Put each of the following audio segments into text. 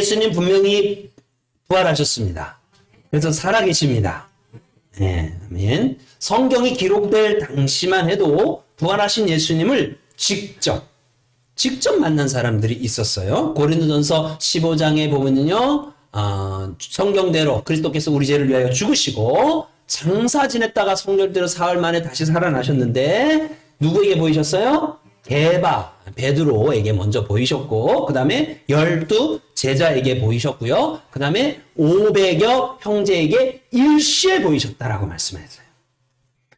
예수님 분명히 부활하셨습니다. 그래서 살아계십니다. 네, 아멘. 성경이 기록될 당시만 해도 부활하신 예수님을 직접 만난 사람들이 있었어요. 고린도전서 15장에 보면요, 성경대로 그리스도께서 우리 죄를 위하여 죽으시고 장사 지냈다가 성결대로 사흘 만에 다시 살아나셨는데 누구에게 보이셨어요? 베드로에게 먼저 보이셨고, 그 다음에 12 제자에게 보이셨고요. 그 다음에 500여 형제에게 일시에 보이셨다라고 말씀하셨어요.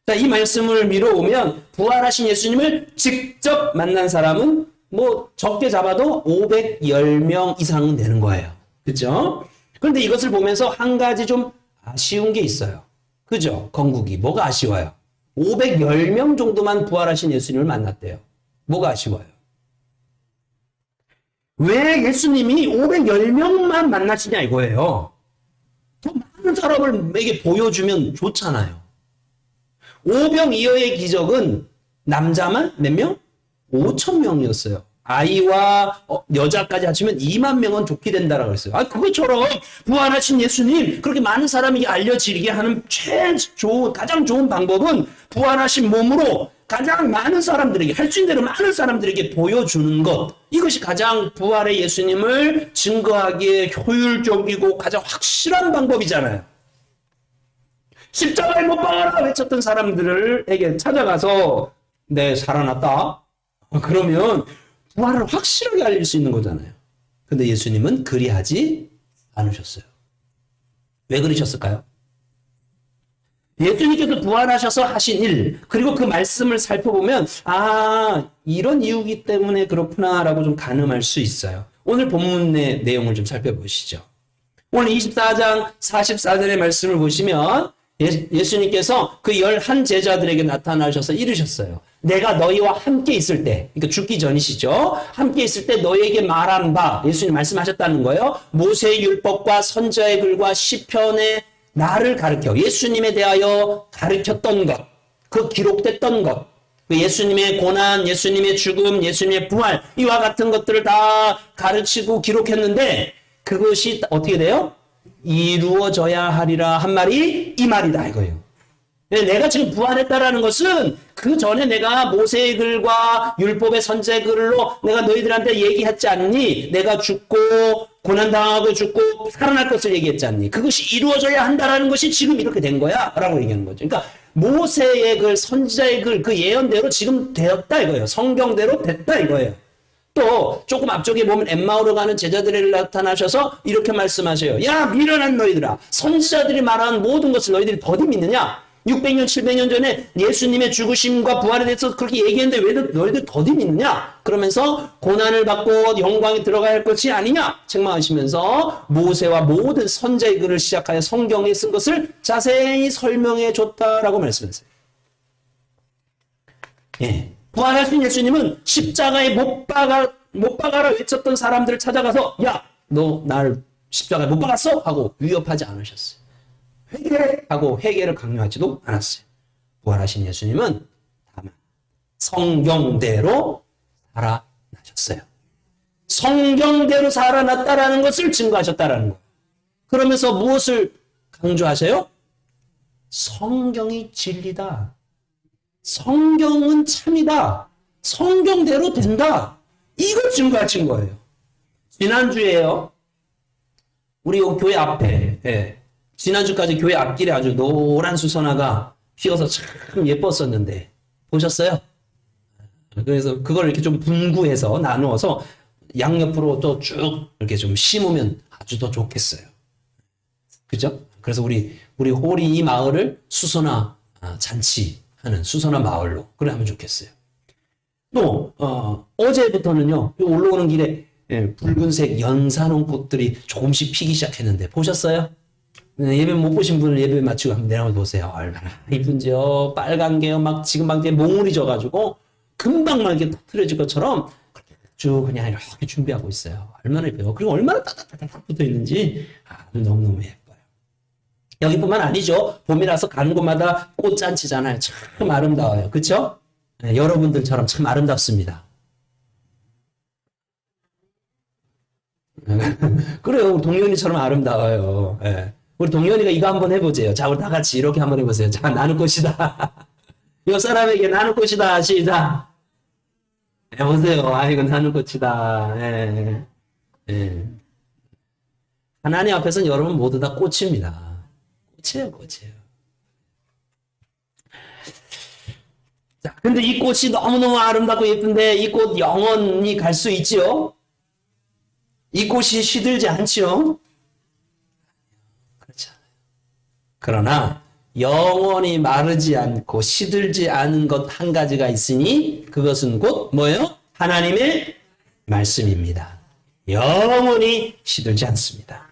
자, 이 말씀을 미뤄오면 부활하신 예수님을 직접 만난 사람은 뭐 적게 잡아도 510명 이상은 되는 거예요. 그죠? 그런데 이것을 보면서 한 가지 좀 아쉬운 게 있어요. 그죠? 건국이. 뭐가 아쉬워요? 510명 정도만 부활하신 예수님을 만났대요. 뭐가 아쉬워요? 왜 예수님이 510명만 만나시냐 이거예요. 더 많은 사람에게 보여주면 좋잖아요. 오병이어의 기적은 남자만 몇 명? 5,000명이었어요. 아이와 여자까지 합치면 2만 명은 좋게 된다라고 했어요. 그것처럼 부활하신 예수님 그렇게 많은 사람에게 알려지게 하는 가장 좋은 방법은 부활하신 몸으로 가장 많은 사람들에게, 할 수 있는 대로 많은 사람들에게 보여주는 것. 이것이 가장 부활의 예수님을 증거하기에 효율적이고 가장 확실한 방법이잖아요. 십자가에 못 박아라 외쳤던 사람들에게 찾아가서 네, 살아났다. 그러면 부활을 확실하게 알릴 수 있는 거잖아요. 근데 예수님은 그리하지 않으셨어요. 왜 그러셨을까요? 예수님께서 부활하셔서 하신 일, 그리고 그 말씀을 살펴보면 이런 이유기 때문에 그렇구나라고 좀 가늠할 수 있어요. 오늘 본문의 내용을 좀 살펴보시죠. 오늘 24장 44절의 말씀을 보시면 예수님께서 그 11 제자들에게 나타나셔서 이르셨어요. 내가 너희와 함께 있을 때, 그러니까 죽기 전이시죠. 함께 있을 때 너희에게 말한 바, 예수님 말씀하셨다는 거예요. 모세의 율법과 선지자의 글과 시편의 나를 가르쳐, 예수님에 대하여 가르쳤던 것, 그 기록됐던 것, 예수님의 고난, 예수님의 죽음, 예수님의 부활, 이와 같은 것들을 다 가르치고 기록했는데 그것이 어떻게 돼요? 이루어져야 하리라 한 말이 이 말이다 이거예요. 내가 지금 부활했다라는 것은 그 전에 내가 모세의 글과 율법의 선지자의 글로 내가 너희들한테 얘기했지 않니? 내가 죽고 고난당하고 죽고 살아날 것을 얘기했지 않니? 그것이 이루어져야 한다라는 것이 지금 이렇게 된 거야 라고 얘기하는 거죠. 그러니까 모세의 글, 선지자의 글, 그 예언대로 지금 되었다 이거예요. 성경대로 됐다 이거예요. 또 조금 앞쪽에 보면 엠마오로 가는 제자들에게 나타나셔서 이렇게 말씀하셔요. 야 미련한 너희들아, 선지자들이 말하는 모든 것을 너희들이 더디 믿느냐? 600년 700년 전에 예수님의 죽으심과 부활에 대해서 그렇게 얘기했는데 왜 너희들 더디 믿느냐? 그러면서 고난을 받고 영광에 들어가야 할 것이 아니냐? 책망하시면서 모세와 모든 선지자의 글을 시작하여 성경에 쓴 것을 자세히 설명해 줬다라고 말씀하세요. 예. 부활하신 예수님은 십자가에 못 박아라 외쳤던 사람들을 찾아가서 야, 너 날 십자가에 못 박았어? 하고 위협하지 않으셨어요. 회개하고 회개를 강요하지도 않았어요. 부활하신 예수님은 다만 성경대로 살아나셨어요. 성경대로 살아났다라는 것을 증거하셨다라는 거예요. 그러면서 무엇을 강조하세요? 성경이 진리다. 성경은 참이다. 성경대로 된다. 이걸 증거하신 거예요. 지난주에요. 우리 교회 앞에 지난주까지 교회 앞길에 아주 노란 수선화가 피어서 참 예뻤었는데 보셨어요? 그래서 그걸 이렇게 좀 분구해서 나누어서 양옆으로 또 쭉 이렇게 좀 심으면 아주 더 좋겠어요. 그죠? 그래서 우리 홀이 이 마을을 수선화 잔치하는 수선화 마을로 그래 하면 좋겠어요. 또 어제부터는요 올라오는 길에 붉은색 연산홍 꽃들이 조금씩 피기 시작했는데 보셨어요? 예배 못 보신 분은 예배 마치고 한번 내려가 보세요. 얼마나 이쁜지요. 빨간 게요. 막 지금 막 이제 몽울이 져가지고 금방 막 이렇게 터트려질 것처럼 쭉 그냥 이렇게 준비하고 있어요. 얼마나 예뻐요. 그리고 얼마나 따뜻하게 붙어 있는지 너무너무 예뻐요. 여기뿐만 아니죠. 봄이라서 가는 곳마다 꽃잔치잖아요. 참 아름다워요. 그렇죠? 네, 여러분들처럼 참 아름답습니다. 그래요. 동현이처럼 아름다워요. 예. 우리 동현이가 이거 한번 해보세요. 자, 우리 다 같이 이렇게 한번 해보세요. 자, 나는 꽃이다. 옆 사람에게 나는 꽃이다. 시작. 해보세요. 아이고, 나는 꽃이다. 예. 예. 하나님 앞에서는 여러분 모두 다 꽃입니다. 꽃이에요, 꽃이에요. 자, 근데 이 꽃이 너무너무 아름답고 예쁜데 이 꽃 영원히 갈 수 있지요? 이 꽃이 시들지 않지요? 그렇지 않아요. 그러나 영원히 마르지 않고 시들지 않은 것 한 가지가 있으니 그것은 곧 뭐예요? 하나님의 말씀입니다. 영원히 시들지 않습니다.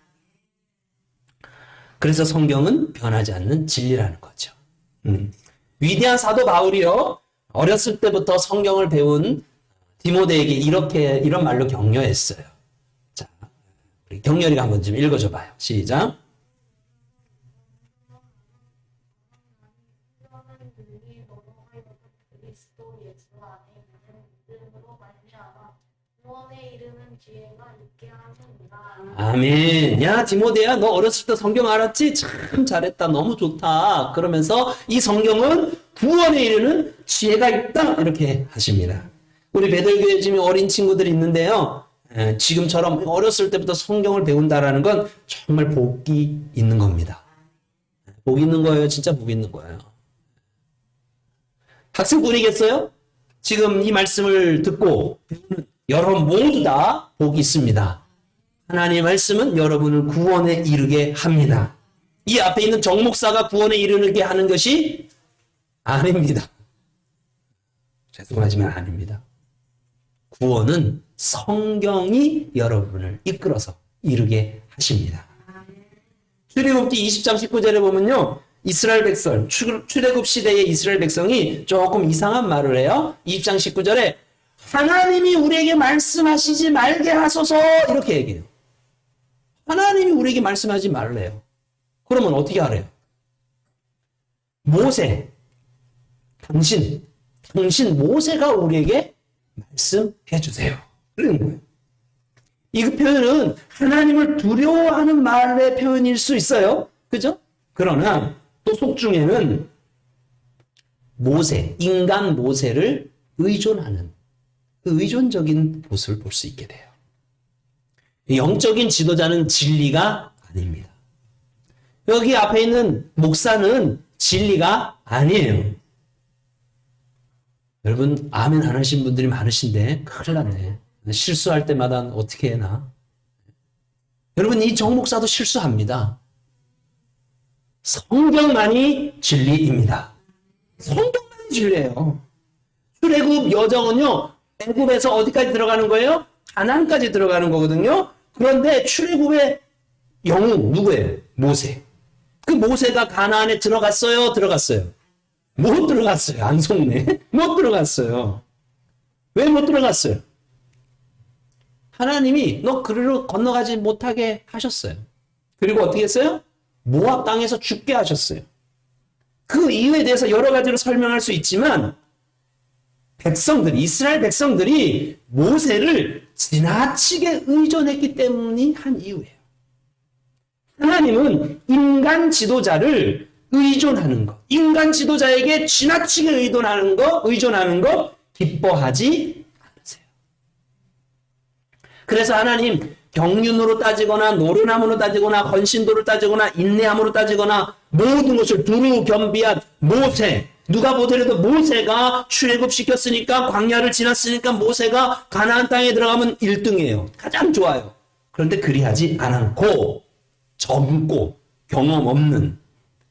그래서 성경은 변하지 않는 진리라는 거죠. 위대한 사도 바울이요, 어렸을 때부터 성경을 배운 디모데에게 이런 말로 격려했어요. 자, 우리 경렬이가 한번 좀 읽어줘 봐요. 시작. 아멘. 야, 디모데야, 너 어렸을 때 성경 알았지? 참 잘했다. 너무 좋다. 그러면서 이 성경은 구원에 이르는 지혜가 있다. 이렇게 하십니다. 우리 베들교회 지금 어린 친구들이 있는데요. 지금처럼 어렸을 때부터 성경을 배운다라는 건 정말 복이 있는 겁니다. 복이 있는 거예요. 진짜 복이 있는 거예요. 학생뿐이겠어요? 지금 이 말씀을 듣고 배우는 여러분 모두 다 복이 있습니다. 하나님의 말씀은 여러분을 구원에 이르게 합니다. 이 앞에 있는 정목사가 구원에 이르게 하는 것이 아닙니다. 죄송하지만 아닙니다. 구원은 성경이 여러분을 이끌어서 이르게 하십니다. 출애굽기 20장 19절에 보면요, 이스라엘 백성, 출애굽 시대의 이스라엘 백성이 조금 이상한 말을 해요. 20장 19절에 하나님이 우리에게 말씀하시지 말게 하소서, 이렇게 얘기해요. 하나님이 우리에게 말씀하지 말래요. 그러면 어떻게 하래요? 모세, 당신 모세가 우리에게 말씀해 주세요. 그러는 거예요. 이 표현은 하나님을 두려워하는 말의 표현일 수 있어요. 그죠? 그러나 또 속중에는 인간 모세를 의존하는 그 의존적인 모습을 볼 수 있게 돼요. 영적인 지도자는 진리가 아닙니다. 여기 앞에 있는 목사는 진리가 아니에요. 여러분, 아멘 안 하신 분들이 많으신데 큰일 났네. 실수할 때마다 어떻게 해나. 여러분, 이 정목사도 실수합니다. 성경만이 진리입니다. 성경만이 진리예요. 출애굽 여정은요, 애굽에서 어디까지 들어가는 거예요? 가나안까지 들어가는 거거든요. 그런데 출애굽의 영웅 누구예요? 모세. 그 모세가 가나안에 들어갔어요? 들어갔어요? 못 들어갔어요. 안 속네. 못 들어갔어요. 왜 못 들어갔어요? 하나님이 너 그리로 건너가지 못하게 하셨어요. 그리고 어떻게 했어요? 모압 땅에서 죽게 하셨어요. 그 이유에 대해서 여러 가지로 설명할 수 있지만 이스라엘 백성들이 모세를 지나치게 의존했기 때문이 한 이유예요. 하나님은 인간 지도자를 의존하는 것, 인간 지도자에게 지나치게 의존하는 것 기뻐하지 않으세요. 그래서 하나님 경륜으로 따지거나 노련함으로 따지거나 헌신도를 따지거나 인내함으로 따지거나 모든 것을 두루 겸비한 모세, 누가 보더라도 모세가 출애굽시켰으니까 광야를 지났으니까 모세가 가나안 땅에 들어가면 1등이에요. 가장 좋아요. 그런데 그리하지 않고 젊고 경험 없는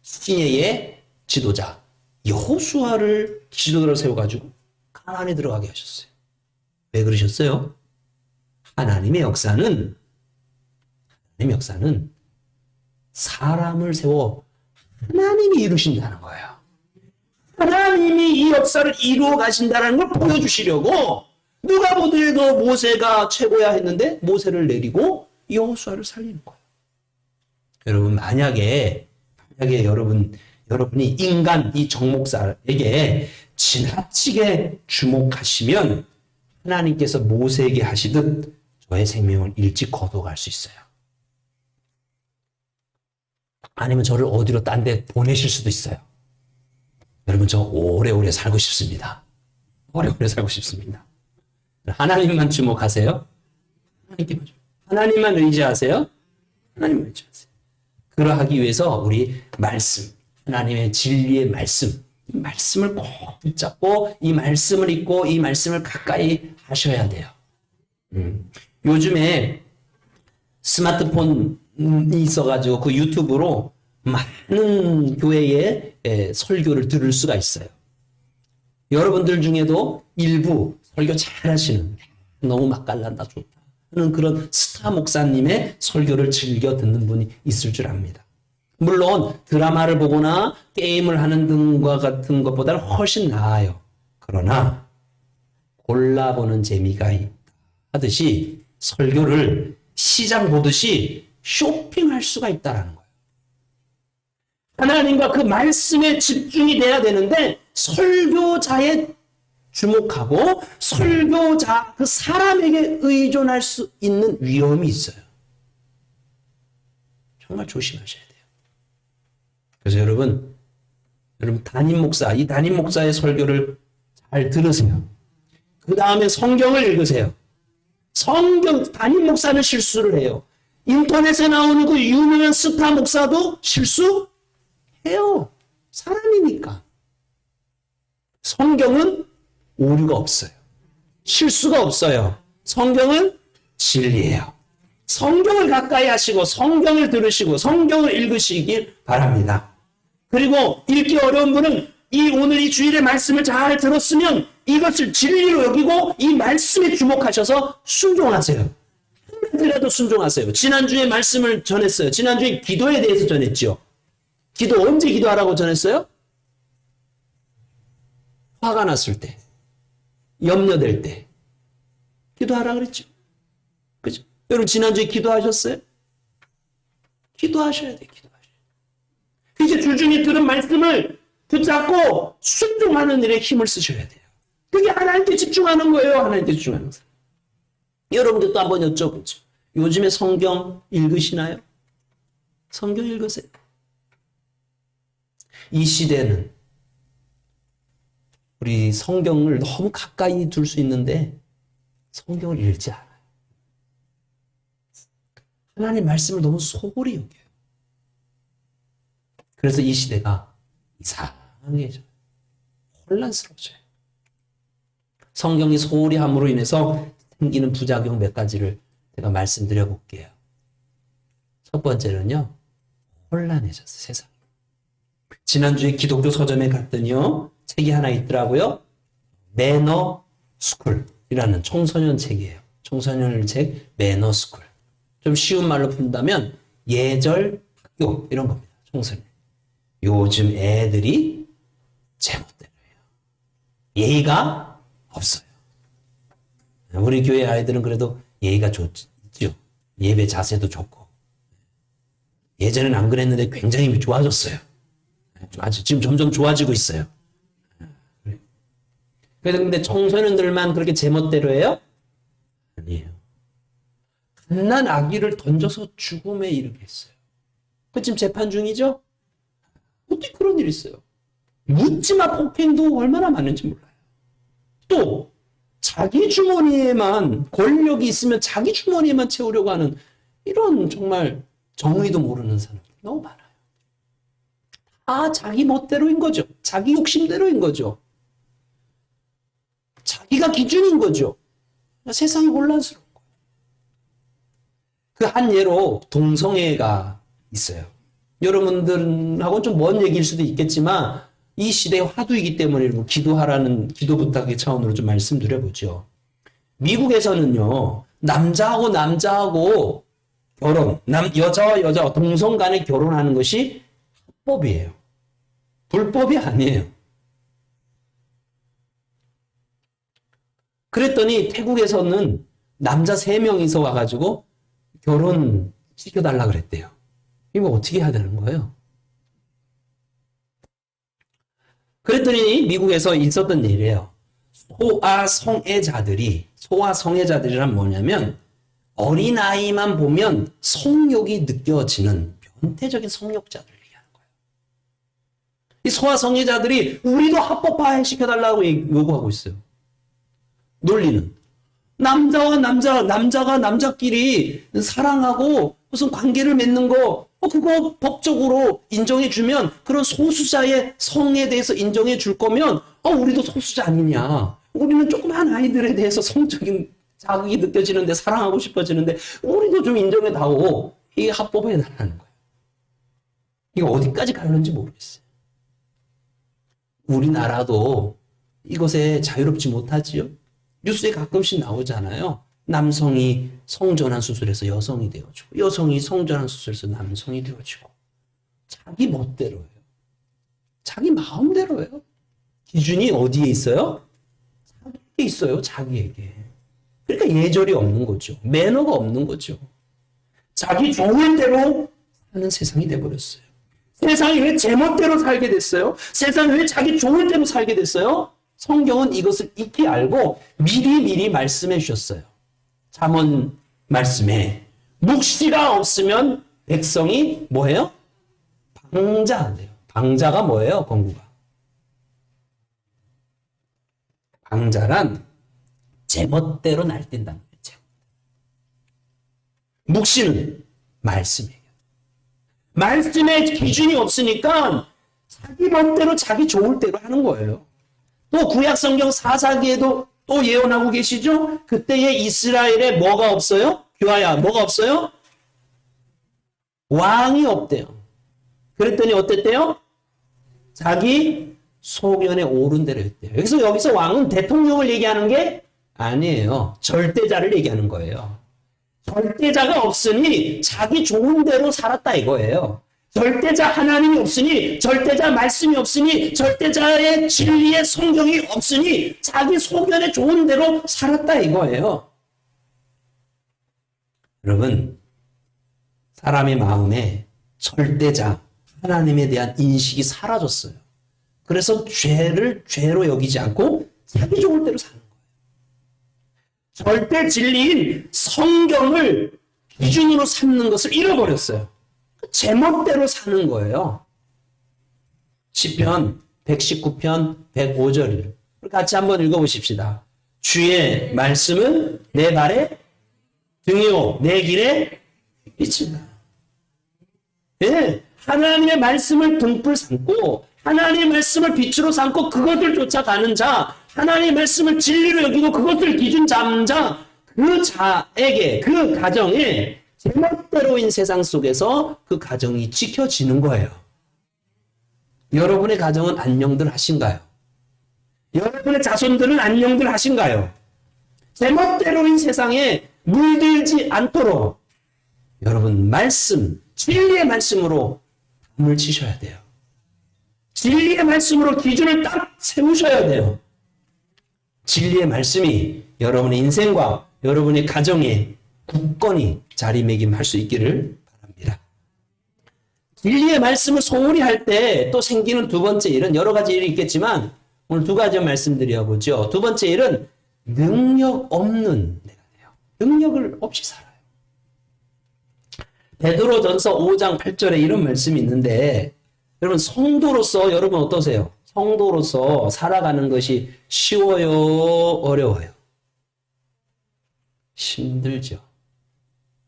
시내의 지도자 여호수아를 지도자로 세워가지고 가나안에 들어가게 하셨어요. 왜 그러셨어요? 하나님의 역사는 사람을 세워 하나님이 이루신다는 거예요. 하나님이 이 역사를 이루어 가신다는 걸 보여주시려고 누가 보더라도 모세가 최고야 했는데 모세를 내리고 여호수아를 살리는 거예요. 여러분, 만약에 여러분이 인간 이 정목사에게 지나치게 주목하시면 하나님께서 모세에게 하시듯 저의 생명을 일찍 거둬갈 수 있어요. 아니면 저를 어디로 딴 데 보내실 수도 있어요. 여러분, 저 오래오래 살고 싶습니다. 오래오래 살고 싶습니다. 하나님만 주목하세요. 하나님만 의지하세요. 하나님만 의지하세요. 그러하기 위해서 우리 말씀, 하나님의 진리의 말씀을 꼭 붙잡고 이 말씀을 읽고 이 말씀을 가까이 하셔야 돼요. 요즘에 스마트폰이 있어가지고 그 유튜브로 많은 교회의 설교를 들을 수가 있어요. 여러분들 중에도 일부 설교 잘하시는, 너무 맛깔난다 좋다 하는 그런 스타 목사님의 설교를 즐겨 듣는 분이 있을 줄 압니다. 물론 드라마를 보거나 게임을 하는 등과 같은 것보다는 훨씬 나아요. 그러나 골라보는 재미가 있다 하듯이 설교를 시장 보듯이 쇼핑할 수가 있다는 거예요. 하나님과 그 말씀에 집중이 돼야 되는데 설교자에 주목하고 설교자 그 사람에게 의존할 수 있는 위험이 있어요. 정말 조심하셔야 돼요. 그래서 여러분 담임 목사, 이 담임 목사의 설교를 잘 들으세요. 그 다음에 성경을 읽으세요. 담임 목사는 실수를 해요. 인터넷에 나오는 그 유명한 스타 목사도 실수해요. 사람이니까. 성경은 오류가 없어요. 실수가 없어요. 성경은 진리예요. 성경을 가까이 하시고 성경을 들으시고 성경을 읽으시길 바랍니다. 그리고 읽기 어려운 분은 오늘 이 주일의 말씀을 잘 들었으면 이것을 진리로 여기고 이 말씀에 주목하셔서 순종하세요. 한마디라도 순종하세요. 지난주에 말씀을 전했어요. 지난주에 기도에 대해서 전했죠. 기도 언제 기도하라고 전했어요? 화가 났을 때, 염려될 때 기도하라 그랬죠. 그죠? 여러분 지난주에 기도하셨어요? 기도하셔야 돼요. 이제 주중에 들은 말씀을 붙잡고 순종하는 일에 힘을 쓰셔야 돼요. 그게 하나님께 집중하는 거예요. 하나님께 집중하는 거예요. 여러분들도 한번 여쭤보죠. 요즘에 성경 읽으시나요? 성경 읽으세요. 이 시대는 우리 성경을 너무 가까이 둘 수 있는데 성경을 읽지 않아요. 하나님 말씀을 너무 소홀히 여겨요. 그래서 이 시대가 이상해져요. 혼란스러워져요. 성경이 소홀히 함으로 인해서 생기는 부작용 몇 가지를 제가 말씀드려 볼게요. 첫 번째는요, 혼란해졌어요, 세상이. 지난주에 기독교 서점에 갔더니요, 책이 하나 있더라고요. 매너 스쿨이라는 청소년 책이에요. 청소년 책 매너 스쿨. 좀 쉬운 말로 푼다면 예절 학교 이런 겁니다. 청소년. 요즘 애들이 제멋대로예요. 예의가 없어요. 우리 교회 아이들은 그래도 예의가 좋죠. 예배 자세도 좋고. 예전엔 안 그랬는데 굉장히 좋아졌어요. 지금 점점 좋아지고 있어요. 그래서 근데 청소년들만 그렇게 제멋대로 해요? 아니에요. 갓난 아기를 던져서 죽음에 이르게 했어요. 그 지금 재판 중이죠? 어떻게 그런 일이 있어요? 묻지마 폭행도 얼마나 많은지 몰라요. 또 자기 주머니에만 권력이 있으면 자기 주머니에만 채우려고 하는 이런 정말 정의도 모르는 사람들이 너무 많아요. 자기 멋대로인 거죠. 자기 욕심대로인 거죠. 자기가 기준인 거죠. 세상이 혼란스러운 거예요. 그 한 예로 동성애가 있어요. 여러분들하고는 좀 먼 얘기일 수도 있겠지만 이 시대의 화두이기 때문에 기도하라는 기도 부탁의 차원으로 좀 말씀드려보죠. 미국에서는요, 남자하고 결혼, 여자와 여자, 동성 간에 결혼하는 것이 합법이에요. 불법이 아니에요. 그랬더니 태국에서는 남자 3명이서 와가지고 결혼 시켜달라 그랬대요. 이거 어떻게 해야 되는 거예요? 그랬더니 미국에서 있었던 일이에요. 소아성애자들이란 뭐냐면 어린아이만 보면 성욕이 느껴지는 변태적인 성욕자들을 얘기하는 거예요. 이 소아성애자들이 우리도 합법화 시켜달라고 요구하고 있어요. 논리는. 남자가 남자끼리 사랑하고 무슨 관계를 맺는 거, 그거 법적으로 인정해주면, 그런 소수자의 성에 대해서 인정해줄 거면, 우리도 소수자 아니냐. 우리는 조그만 아이들에 대해서 성적인 자극이 느껴지는데, 사랑하고 싶어지는데, 우리도 좀 인정해다오. 이게 합법화해달라는 거예요. 이거 어디까지 가는지 모르겠어요. 우리나라도 이것에 자유롭지 못하지요. 뉴스에 가끔씩 나오잖아요. 남성이 성전환 수술해서 여성이 되어지고, 여성이 성전환 수술해서 남성이 되어지고. 자기 멋대로예요. 자기 마음대로예요. 기준이 어디에 있어요? 자기에게 있어요. 자기에게. 그러니까 예절이 없는 거죠. 매너가 없는 거죠. 자기 좋은 대로 사는 세상이 돼버렸어요. 세상이 왜 제멋대로 살게 됐어요? 세상이 왜 자기 좋은 대로 살게 됐어요? 성경은 이것을 익히 알고 미리 말씀해 주셨어요. 잠언 말씀에 묵시가 없으면 백성이 뭐예요? 방자한대요. 방자가 뭐예요? 건구가. 방자란 제멋대로 날뛴다는 거예요. 묵시는 말씀이에요. 말씀에 기준이 없으니까 자기 멋대로 자기 좋을 대로 하는 거예요. 또 구약성경 사사기에도 또 예언하고 계시죠? 그때에 이스라엘에 뭐가 없어요? 규하야, 뭐가 없어요? 왕이 없대요. 그랬더니 어땠대요? 자기 소견에 오른 대로 했대요. 여기서 왕은 대통령을 얘기하는 게 아니에요. 절대자를 얘기하는 거예요. 절대자가 없으니 자기 좋은 대로 살았다 이거예요. 절대자 하나님이 없으니, 절대자 말씀이 없으니, 절대자의 진리의 성경이 없으니 자기 소견에 좋은 대로 살았다 이거예요. 여러분, 사람의 마음에 절대자 하나님에 대한 인식이 사라졌어요. 그래서 죄를 죄로 여기지 않고 자기 좋을 대로 사는 거예요. 절대 진리인 성경을 기준으로 삼는 것을 잃어버렸어요. 제멋대로 사는 거예요. 시편 119편 105절을 같이 한번 읽어보십시다. 주의 말씀은 내 발에 등이요 내 길에 빛이다. 예, 하나님의 말씀을 등불 삼고 하나님의 말씀을 빛으로 삼고 그것을 쫓아가는 자, 하나님의 말씀을 진리로 여기고 그것을 기준 잡는 자, 그 자에게, 그 가정에 제멋대로인 세상 속에서 그 가정이 지켜지는 거예요. 여러분의 가정은 안녕들 하신가요? 여러분의 자손들은 안녕들 하신가요? 제멋대로인 세상에 물들지 않도록 여러분 말씀, 진리의 말씀으로 담을 치셔야 돼요. 진리의 말씀으로 기준을 딱 세우셔야 돼요. 진리의 말씀이 여러분의 인생과 여러분의 가정에 굳건히 자리매김할 수 있기를 바랍니다. 진리의 말씀을 소홀히 할 때 또 생기는 두 번째 일은 여러 가지 일이 있겠지만 오늘 두 가지 말씀드려보죠. 두 번째 일은 능력 없는 내가 돼요. 능력을 없이 살아요. 베드로전서 5장 8절에 이런 말씀이 있는데 여러분 성도로서 여러분 어떠세요? 성도로서 살아가는 것이 쉬워요? 어려워요? 힘들죠.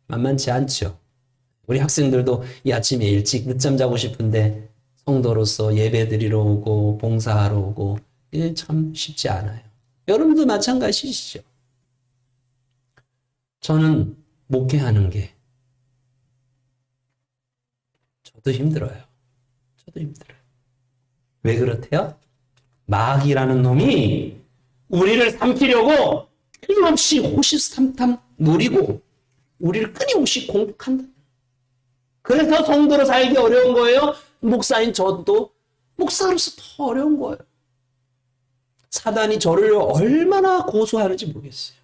만만치 않죠. 우리 학생들도 이 아침에 일찍 늦잠 자고 싶은데 성도로서 예배 드리러 오고 봉사하러 오고 이게 참 쉽지 않아요. 여러분도 마찬가지시죠. 저는 목회하는 게 저도 힘들어요. 저도 힘들어요. 왜 그렇대요? 마귀라는 놈이 우리를 삼키려고 끊임없이 호시탐탐 노리고 우리를 끊임없이 공격한다. 그래서 성도로 살기 어려운 거예요. 목사인 저도 목사로서 더 어려운 거예요. 사단이 저를 얼마나 고소하는지 모르겠어요.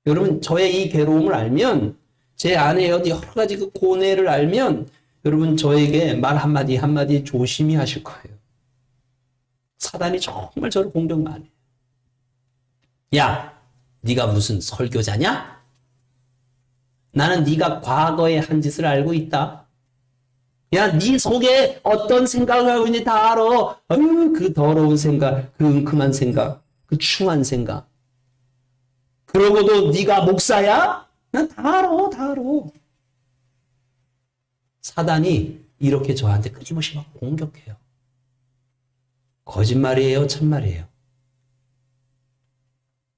여러분 저의 이 괴로움을 알면 제 안에 여러 가지 그 고뇌를 알면 여러분 저에게 말 한마디 한마디 조심히 하실 거예요. 사단이 정말 저를 공격 많이 해요. 야, 네가 무슨 설교자냐? 나는 네가 과거에 한 짓을 알고 있다. 야, 네 속에 어떤 생각을 하고 있는지 다 알아. 아유, 그 더러운 생각, 그 은큼한 생각, 그 충한 생각. 그러고도 네가 목사야? 난 다 알아, 다 알아. 사단이 이렇게 저한테 끊임없이 막 공격해요. 거짓말이에요, 참말이에요?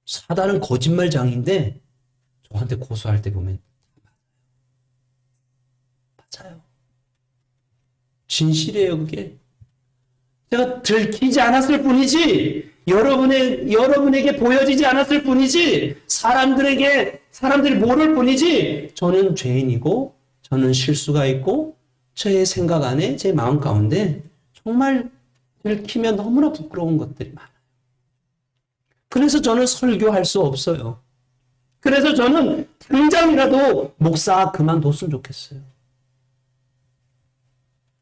사단은 거짓말장인데 저한테 고소할 때 보면 맞아요. 진실이에요, 그게. 제가 들키지 않았을 뿐이지, 여러분에게 보여지지 않았을 뿐이지, 사람들이 모를 뿐이지, 저는 죄인이고, 저는 실수가 있고, 저의 생각 안에, 제 마음 가운데, 정말 들키면 너무나 부끄러운 것들이 많아요. 그래서 저는 설교할 수 없어요. 그래서 저는 당장이라도 목사 그만뒀으면 좋겠어요.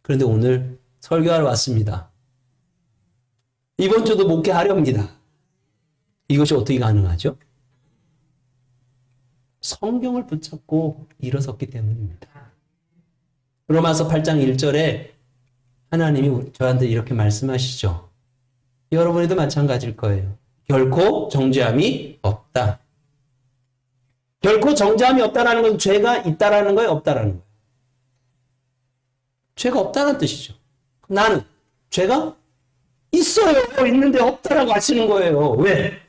그런데 오늘 설교하러 왔습니다. 이번 주도 목회하렵니다. 이것이 어떻게 가능하죠? 성경을 붙잡고 일어섰기 때문입니다. 로마서 8장 1절에 하나님이 저한테 이렇게 말씀하시죠. 여러분에도 마찬가지일 거예요. 결코 정죄함이 없다. 결코 정죄함이 없다라는 건 죄가 있다라는 거예요, 없다라는 거예요. 죄가 없다는 뜻이죠. 나는 죄가 있어요. 있는데 없다라고 하시는 거예요. 왜?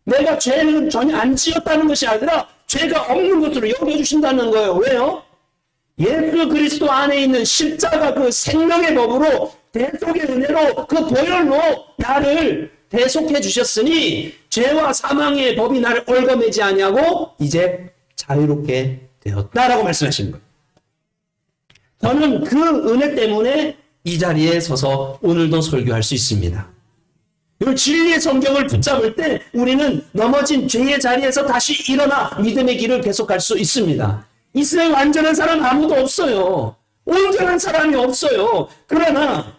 내가 죄는 전혀 안 지었다는 것이 아니라 죄가 없는 것으로 여겨주신다는 거예요. 왜요? 예수 그리스도 안에 있는 십자가 그 생명의 법으로 대속의 은혜로 그 보혈로 나를 대속해 주셨으니 죄와 사망의 법이 나를 얽어매지 아니하고 이제 자유롭게 되었다라고 말씀하시는 거예요. 저는 그 은혜 때문에 이 자리에 서서 오늘도 설교할 수 있습니다. 이 진리의 성경을 붙잡을 때 우리는 넘어진 죄의 자리에서 다시 일어나 믿음의 길을 계속할 수 있습니다. 이 세상에 완전한 사람 아무도 없어요. 온전한 사람이 없어요. 그러나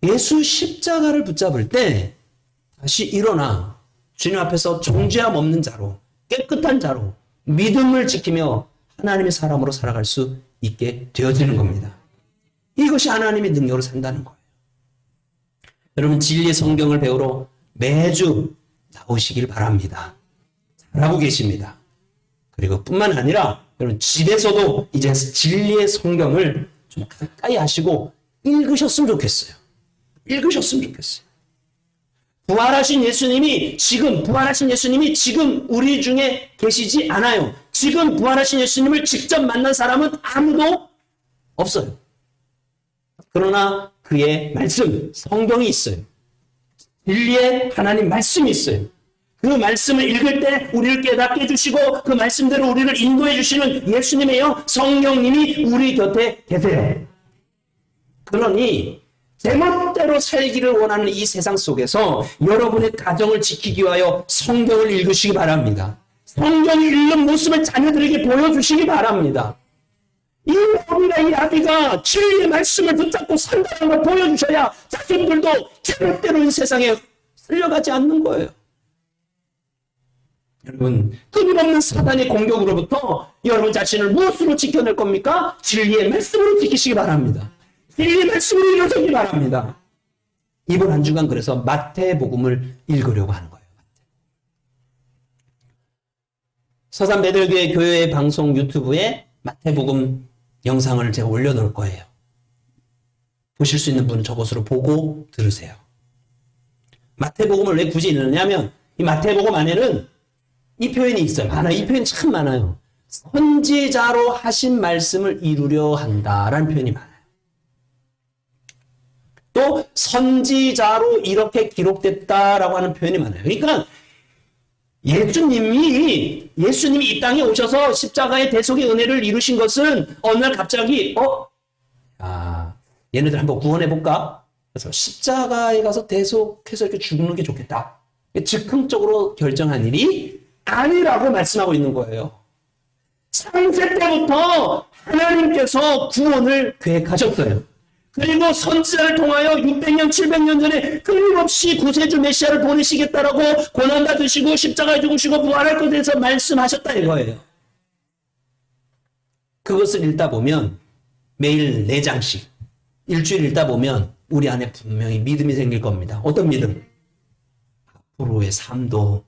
예수 십자가를 붙잡을 때 다시 일어나 주님 앞에서 정죄함 없는 자로, 깨끗한 자로 믿음을 지키며 하나님의 사람으로 살아갈 수 있게 되어지는 겁니다. 이것이 하나님의 능력으로 산다는 거예요. 여러분, 진리의 성경을 배우러 매주 나오시길 바랍니다. 잘하고 계십니다. 그리고 뿐만 아니라 여러분 집에서도 이제 진리의 성경을 좀 가까이 하시고 읽으셨으면 좋겠어요. 읽으셨으면 좋겠어요. 부활하신 예수님이 지금 우리 중에 계시지 않아요. 지금 부활하신 예수님을 직접 만난 사람은 아무도 없어요. 그러나 그의 말씀, 성경이 있어요. 진리의 하나님 말씀이 있어요. 그 말씀을 읽을 때 우리를 깨닫게 해주시고 그 말씀대로 우리를 인도해 주시는 예수님이요, 성령님이 우리 곁에 계세요. 그러니 제멋대로 살기를 원하는 이 세상 속에서 여러분의 가정을 지키기 위하여 성경을 읽으시기 바랍니다. 성경을 읽는 모습을 자녀들에게 보여주시기 바랍니다. 이 어미가 이 아비가 진리의 말씀을 붙잡고 산다는 걸 보여주셔야 자손들도 제멋대로 이 세상에 쓸려가지 않는 거예요. 여러분, 끊임없는 사단의 공격으로부터 여러분 자신을 무엇으로 지켜낼 겁니까? 진리의 말씀으로 지키시기 바랍니다. 진리의 말씀으로 일어서기 바랍니다. 이번 한 주간 그래서 마태복음을 읽으려고 하는 거예요. 서산 베들교회 교회 방송 유튜브에 마태복음 영상을 제가 올려놓을 거예요. 보실 수 있는 분은 저것으로 보고 들으세요. 마태복음을 왜 굳이 읽느냐면 이 마태복음 안에는 이 표현이 있어요. 이 표현이 참 많아요. 선지자로 하신 말씀을 이루려 한다라는 표현이 많아요. 또 선지자로 이렇게 기록됐다라고 하는 표현이 많아요. 그러니까 예수님이 이 땅에 오셔서 십자가의 대속의 은혜를 이루신 것은 어느 날 갑자기 얘네들 한번 구원해볼까? 그래서 십자가에 가서 대속해서 이렇게 죽는 게 좋겠다. 즉흥적으로 결정한 일이 아니라고 말씀하고 있는 거예요. 창세 때부터 하나님께서 구원을 계획하셨어요. 그리고 선지자를 통하여 600년, 700년 전에 끊임없이 구세주 메시아를 보내시겠다라고 고난받으시고 십자가에 죽으시고 부활할 것에 대해서 말씀하셨다 이거예요. 그것을 읽다 보면 매일 4장씩 일주일 읽다 보면 우리 안에 분명히 믿음이 생길 겁니다. 어떤 믿음? 앞으로의 삶도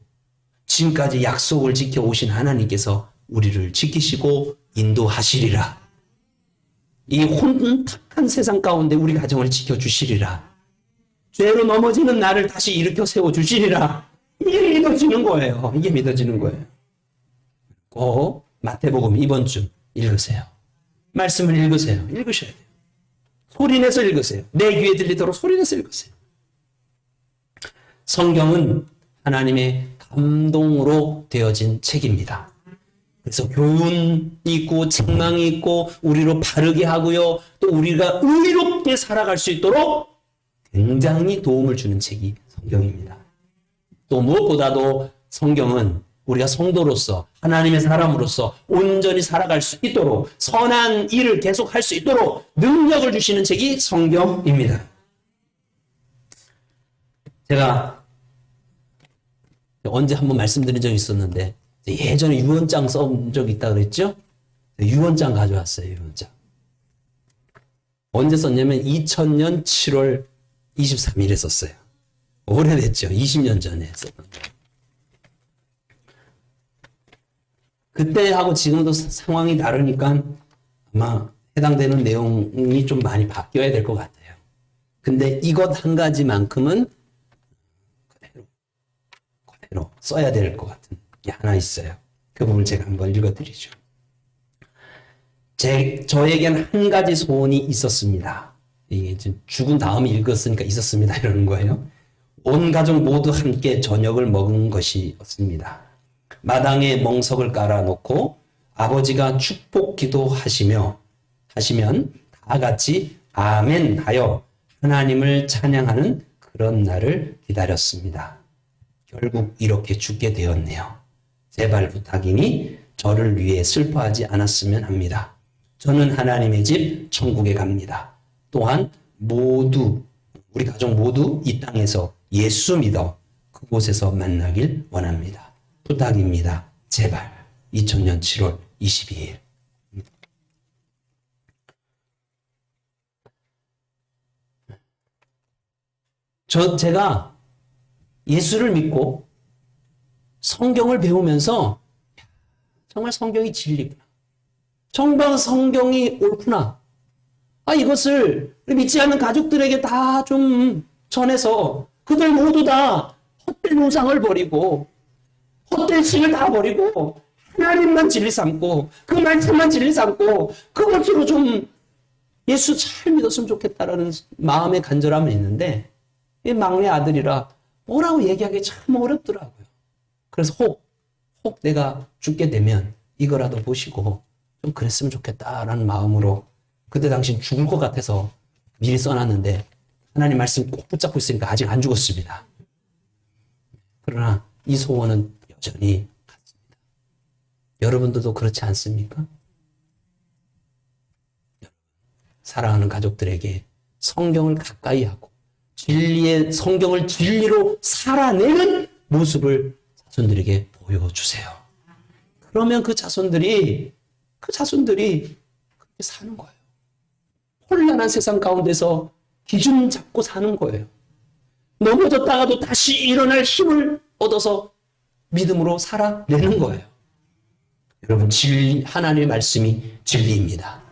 지금까지 약속을 지켜오신 하나님께서 우리를 지키시고 인도하시리라. 이 혼탁한 세상 가운데 우리 가정을 지켜주시리라. 죄로 넘어지는 나를 다시 일으켜 세워주시리라. 이게 믿어지는 거예요. 이게 믿어지는 거예요. 꼭 마태복음 이번 주 읽으세요. 말씀을 읽으세요. 읽으셔야 돼요. 소리내서 읽으세요. 내 귀에 들리도록 소리내서 읽으세요. 성경은 하나님의 감동으로 되어진 책입니다. 그래서 교훈이 있고 책망이 있고 우리로 바르게 하고요. 또 우리가 의롭게 살아갈 수 있도록 굉장히 도움을 주는 책이 성경입니다. 또 무엇보다도 성경은 우리가 성도로서 하나님의 사람으로서 온전히 살아갈 수 있도록 선한 일을 계속할 수 있도록 능력을 주시는 책이 성경입니다. 제가 언제 한번 말씀드린 적이 있었는데 예전에 유언장 써본 적이 있다 그랬죠? 유언장 가져왔어요. 유언장. 언제 썼냐면 2000년 7월 23일에 썼어요. 오래됐죠. 20년 전에 썼던 거예요. 그때하고 지금도 상황이 다르니까 아마 해당되는 내용이 좀 많이 바뀌어야 될 것 같아요. 근데 이것 한 가지만큼은 그대로 써야 될 것 같은 게 하나 있어요. 그 부분을 제가 한번 읽어드리죠. 저에겐 한 가지 소원이 있었습니다. 이게 지금 죽은 다음에 읽었으니까 있었습니다. 이러는 거예요. 온 가족 모두 함께 저녁을 먹은 것이었습니다. 마당에 멍석을 깔아놓고 아버지가 축복 기도하시면 다 같이 아멘 하여 하나님을 찬양하는 그런 날을 기다렸습니다. 결국 이렇게 죽게 되었네요. 제발 부탁이니 저를 위해 슬퍼하지 않았으면 합니다. 저는 하나님의 집 천국에 갑니다. 또한 우리 가족 모두 이 땅에서 예수 믿어 그곳에서 만나길 원합니다. 부탁입니다. 제발. 2000년 7월 22일. 제가 예수를 믿고 성경을 배우면서 정말 성경이 진리구나. 정말 성경이 옳구나. 이것을 믿지 않는 가족들에게 다 좀 전해서 그들 모두 다 헛된 우상을 버리고 헛된 신을 다 버리고 하나님만 진리 삼고 그 말씀만 진리 삼고 그것으로 좀 예수 잘 믿었으면 좋겠다라는 마음의 간절함은 있는데 이 막내 아들이라 뭐라고 얘기하기 참 어렵더라고요. 그래서 혹 내가 죽게 되면 이거라도 보시고 좀 그랬으면 좋겠다라는 마음으로 그때 당시 죽을 것 같아서 미리 써놨는데 하나님 말씀 꼭 붙잡고 있으니까 아직 안 죽었습니다. 그러나 이 소원은 여전히 같습니다. 여러분들도 그렇지 않습니까? 사랑하는 가족들에게 성경을 가까이 하고 성경을 진리로 살아내는 모습을 자손들에게 보여주세요. 그러면 그 자손들이 그렇게 사는 거예요. 혼란한 세상 가운데서 기준 잡고 사는 거예요. 넘어졌다가도 다시 일어날 힘을 얻어서 믿음으로 살아내는 거예요. 여러분, 하나님의 말씀이 진리입니다.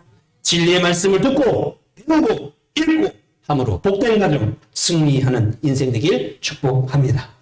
진리의 말씀을 듣고 배우고 읽고 함으로 복된 가정 승리하는 인생 되길 축복합니다.